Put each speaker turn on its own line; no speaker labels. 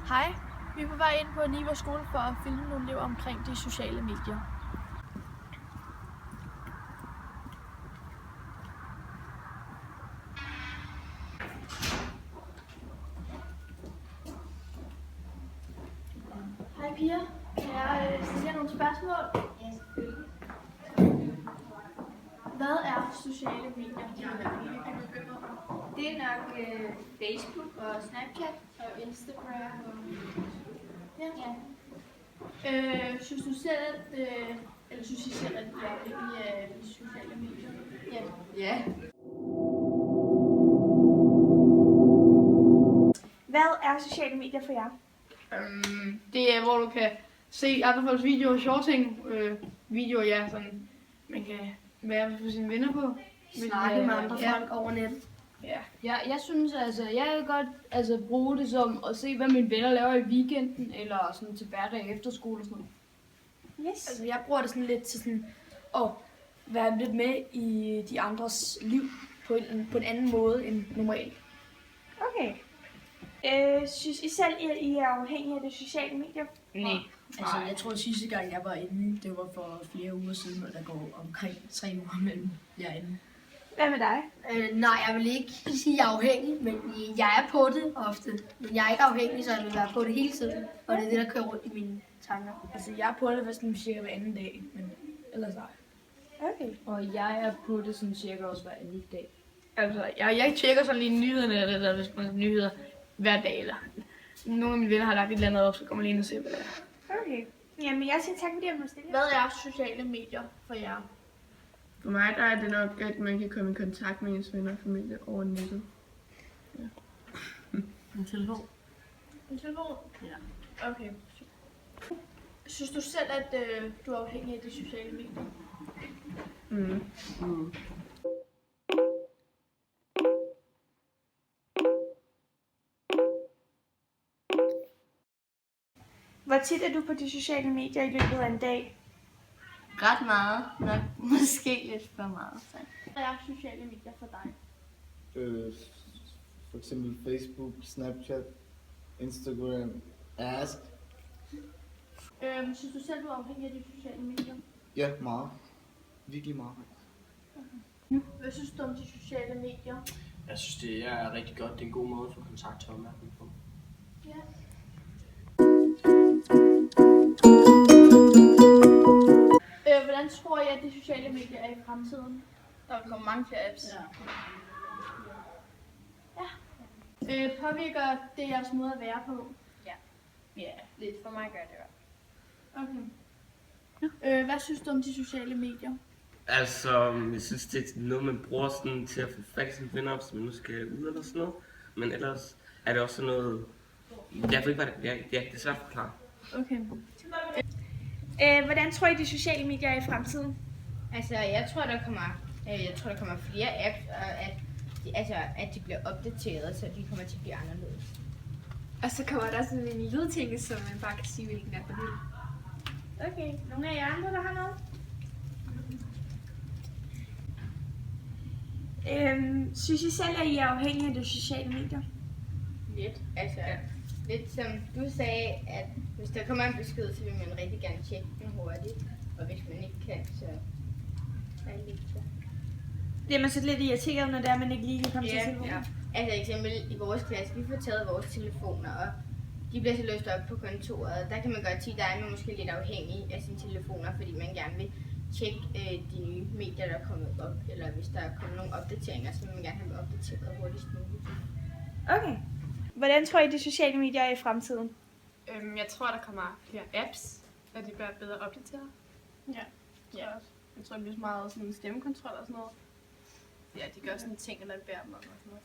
Hej, vi er på vej ind på Niva skole for at filme nogle elever omkring de sociale medier. Hej piger, kan jeg stille jer nogle spørgsmål?
Ja, selvfølgelig.
Hvad er sociale medier?
Det er nok Facebook og Snapchat og Instagram og
Ja. Synes du selv, eller synes I selv, at I er afhængige af de sociale medier? Ja.
Ja.
Hvad er sociale medier for jer?
Det er, hvor du kan se andre folks videoer, sjove ting, videoer, ja, sådan, man kan være med sine venner på.
Snakke med andre folk over nettet.
Ja.
Jeg synes altså, jeg kan godt bruge det som at se, hvad mine venner laver i weekenden, eller sådan til hverdag efter skole og sådan noget.
Yes.
Altså, jeg bruger det sådan lidt til sådan at være lidt med i de andres liv på en anden måde end normalt.
Okay. Synes I selv, at I er afhængige af de sociale medier?
Nej.
Altså, jeg tror, at sidste gang jeg var inde, det var for flere uger siden, og der går omkring 3 uger mellem jer inde.
Hvad med dig?
Nej, jeg vil ikke sige, at jeg er afhængig, men jeg er på det ofte. Men jeg er ikke afhængig, så jeg vil være på det hele tiden. Og det er det, der kører rundt i mine tanker.
Altså, jeg er på det sådan cirka hver anden dag, men ellers ej.
Okay.
Og jeg er på det sådan cirka også hver anden dag.
Altså, jeg tjekker sådan lige nyhederne, eller hvis man har nyheder hver dag, eller nogle af mine venner har lagt et eller andet op, så kommer jeg lige ind og ser, hvad det er.
Okay. Jamen, jeg siger tak, fordi jeg må stille.
Hvad er sociale medier for jer?
For mig der er det nok, at man kan komme i kontakt med ens venner og familie over nettet.
En telefon?
En telefon?
Ja.
Okay. Synes du selv, at du er afhængig af de sociale medier?
Hvor tit er du på de sociale medier i løbet af en dag?
Ret meget. Nok måske lidt for meget. Så.
Hvad er sociale medier for dig?
For eksempel Facebook, Snapchat, Instagram, Ask.
Synes du selv, du er afhængig af de sociale medier?
Ja, meget. Virkelig meget.
Hvad synes du om de sociale medier?
Jeg synes, det er rigtig godt. Det er en god måde at få kontakt til omverdenen på.
Ja. Hvordan tror I, at de sociale medier er i fremtiden?
Der vil komme mange flere apps.
Ja. Påvirker det jeres måde at være på?
Ja, lidt for mig gør det jo.
Okay. Hvad synes du om de sociale medier?
Altså, jeg synes, det er noget, man bruger sådan til at få fat i sine venner, hvis man nu skal ud eller sådan noget. Men ellers er det også sådan noget... Jeg ved ikke, hvad det er. Det er svært at forklare.
Okay.
Hvordan tror I, de sociale medier er i fremtiden?
Altså, jeg tror, der kommer flere apps, og at de bliver opdateret, så de kommer til at blive anderledes.
Og så kommer der sådan en lydting, som man bare kan sige, hvilken app man vil.
Okay. Nogle af jer andre, der har noget? Synes I selv, at I er afhængige af de sociale medier?
Lidt. Altså, lidt som du sagde, at hvis der kommer en besked, så vil man rigtig gerne tjekke den hurtigt. Og hvis man ikke kan, så er det lidt svært.
Bliver man så lidt irriteret, når det er, man ikke lige kan komme til telefonen?
Ja. Altså eksempel i vores klasse, vi får taget vores telefoner, og de bliver så løst op på kontoret. Der kan man godt sige, at der er man måske lidt afhængig af sine telefoner, fordi man gerne vil tjekke de nye medier, der er kommet op. Eller hvis der er kommet nogle opdateringer, så vil man gerne have dem opdateret hurtigst muligt.
Okay. Hvordan tror I, de sociale medier er i fremtiden?
Jeg tror, der kommer flere apps, og de bliver bedre opdateret.
Ja. Jeg tror, det bliver meget sådan stemmekontrol og sådan noget. Ja, de gør sådan ting, eller bærer dem og sådan noget.